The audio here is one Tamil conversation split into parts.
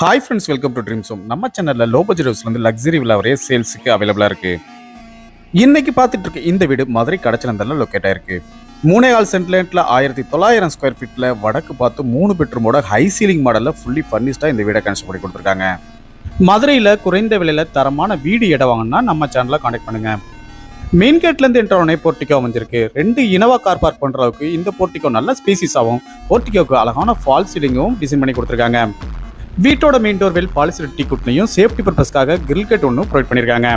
Hi friends, welcome to dreams home. நம்ம சேனலில் லோ பட்ஜெட் ஹவுஸ்ல வந்து லக்ஸரி வில்லா வரைய சேல்ஸுக்கு அவைலபிளாக இருக்கு. இன்னைக்கு பார்த்துட்டு இருக்க இந்த வீடு மதுரை கடச்சனந்தரில் லொக்கேட் ஆயிருக்கு. 3.5 சென்ட்ல 1900 ஸ்கொயர் ஃபீட்ல வடக்கு பார்த்து 3 பெட்ரூமோட ஹை சீலிங் மாடலில் ஃபுல்லி ஃபர்னிஷ்டாக இந்த வீடை கன்ஸ்ட்ரக்ட் பண்ணி கொடுத்துருக்காங்க. மதுரையில் குறைந்த விலையில் தரமான வீடு இடம் வாங்கினா நம்ம சேனலை கான்டாக்ட் பண்ணுங்க. மெயின் கேட்லேருந்து என்ட்ரு உடனே போர்ட்டிகோ அமைஞ்சிருக்கு. 2 இனோவா கார் பார்க் பண்ணுற அளவுக்கு இந்த போர்ட்டிகோ நல்ல ஸ்பேசிஸாகவும் போர்ட்டிகோக்கு அழகான ஃபால் சீலிங்கும் டிசைன் பண்ணி கொடுத்துருக்காங்க. வீட்டோட main door well polished teak குட்னையும் சேஃப்டி பர்பஸ்க்காக கிரில் கேட் ஒன்றும் ப்ரொவைட் பண்ணியிருக்காங்க.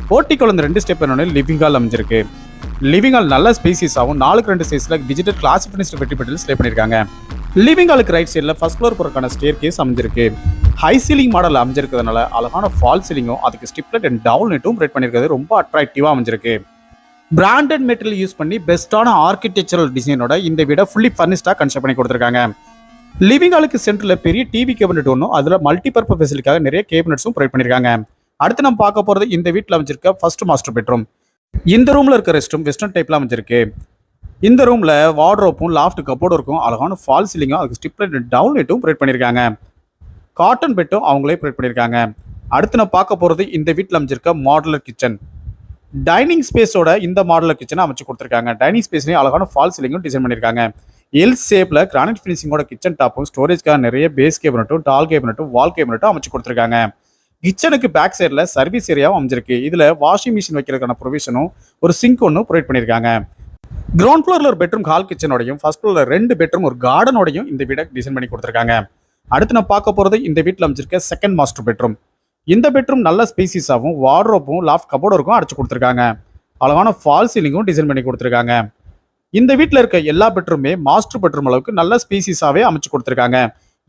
போர்ட்டிகோல இந்த 2 ஸ்டெப் ஒன்று லிவிங் ஹால் அமைஞ்சிருக்கு. லிவிங் ஹால் நல்ல ஸ்பேசிஸாகவும் 4x2 சைஸில் டிஜிட்டல் கிளாஸ் ஃபினிஷ்டு வெட்டிபெட்டில் ஸ்லே பண்ணியிருக்காங்க. லிவிங் ஹாலுக்கு ரைட் சைடில் ஃபர்ஸ்ட் ஃப்ளோர் போகிறக்கான ஸ்டேர் கேஸ் அமைஞ்சிருக்கு. ஹை சீலிங் மாடல் அமைஞ்சிருக்கிறதுனால அழகான ஃபால் சீலிங்கும் அதுக்கு ஸ்டிப்லெட் அண்ட் டவுன் நெட்டும் ப்ரொவைட் பண்ணியிருக்கிறது ரொம்ப அட்ராக்டிவாக அமைஞ்சிருக்கு. பிராண்டட் மெட்டீரியல் யூஸ் பண்ணி பெஸ்ட்டான ஆர்கிடெக்சரல் டிசைனோட இந்த வீடை ஃபுல்லி ஃபர்னிஷ்டாக கன்ஸ்ட்ரக்ட் பண்ணி கொடுத்துருக்காங்க. லிவிங் ஹாலுக்கு சென்டரில் பெரிய டிவி கேபினெட் ஒன்றும் அதில் மல்டிபர்பஸ் ஃபெசிலிட்டிக்காக நிறைய கேபினெட்ஸும் ப்ரொவைட் பண்ணியிருக்காங்க. அடுத்து நம்ம பார்க்க போகிறது இந்த வீட்டில் அமைஞ்சிருக்க ஃபர்ஸ்ட் மாஸ்டர் பெட்ரூம். இந்த ரூமில் இருக்க ரெஸ்ட் ரூம் வெஸ்டர்ன் டைப்பில் அமைஞ்சிருக்கு. இந்த ரூமில் வார்ட்ரோப்பும் லாஃப்ட் கப்போர்டும் இருக்கும். அழகான ஃபால் சீலிங்கும் அதுக்கு ஸ்டிப்லெட் டவுன் லைட்டும் ப்ரொவைட் பண்ணியிருக்காங்க. காட்டன் பெட்டும் அவங்களே ப்ரொவைட் பண்ணியிருக்காங்க. அடுத்து நம்ம பார்க்க போகிறது இந்த வீட்டில் அமைஞ்சிருக்க மாடுலர் கிச்சன். டைனிங் ஸ்பேஸோட இந்த மாடுலர் கிச்சனை அமைச்சு கொடுத்துருக்காங்க. டைனிங் ஸ்பேஸ்லேயும் அழகான ஃபால் சீலிங்கும் டிசைன் பண்ணியிருக்காங்க. எல் ஷேப்ல கிரானைட் ஃபினிஷிங்கோட கிச்சன் டாப்பும் ஸ்டோரேஜ்க்காக நிறைய பேஸ் கேபினட்டும் டால் கேபினட்டும் வால் கேபினட்டும் அமைச்சு கொடுத்துருக்காங்க. கிச்சனுக்கு பேக் சைடில் சர்வீஸ் ஏரியாவும் அமைஞ்சிருக்கு. இதில் வாஷிங் மிஷின் வைக்கிறதுக்கான ப்ரொவிஷனும் ஒரு சிங்க் ஒன்றும் ப்ரொவைட் பண்ணியிருக்காங்க. கிரவுண்ட் ஃப்ளோரில் ஒரு பெட்ரூம் ஹால் கிச்சனோடையும் ஃபர்ஸ்ட் ஃப்ளோரில் 2 பெட்ரூம் ஒரு கார்டனோடையும் இந்த வீடை டிசைன் பண்ணி கொடுத்துருக்காங்க. அடுத்து நம்ம பார்க்க போகிறது இந்த வீட்டில் அமைஞ்சிருக்க செகண்ட் மாஸ்டர் பெட்ரூம். இந்த பெட்ரூம் நல்ல ஸ்பேசிஸாகவும் வார்ட்ரோப்பும் லாஃப்ட் கபோர்டும் அடிச்சு கொடுத்துருக்காங்க. அழகான ஃபால் சீலிங்கும் டிசைன் பண்ணி கொடுத்துருக்காங்க. இந்த வீட்டில் இருக்க எல்லா பெட்ரூமே மாஸ்டர் பெட்ரூம் அளவுக்கு நல்ல ஸ்பேசிஸாவே அமைச்சு கொடுத்துருக்காங்க.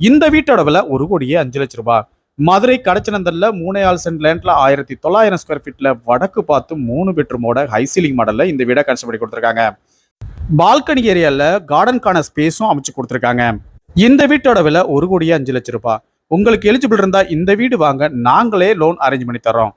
இந்த வீட்டோட விலை 1,05,00,000 ரூபாய். மதுரை கடச்சனந்தரில் 3.5 சென்ட் லேண்ட்ல 1900 ஸ்கொயர் ஃபீட்ல வடக்கு பார்த்து 3 பெட்ரூமோட ஹை சீலிங் மாடல்ல இந்த வீடை கன்ஸ்ட்ரக்ட் பண்ணி கொடுத்துருக்காங்க. பால்கனி ஏரியால கார்டனுக்கான ஸ்பேஸும் அமைச்சு கொடுத்துருக்காங்க. இந்த வீட்டோட விலை 1,05,00,000 ரூபாய். உங்களுக்கு எலிஜிபிள் இருந்தா இந்த வீடு வாங்க நாங்களே லோன் அரேஞ்ச் பண்ணி தரோம்.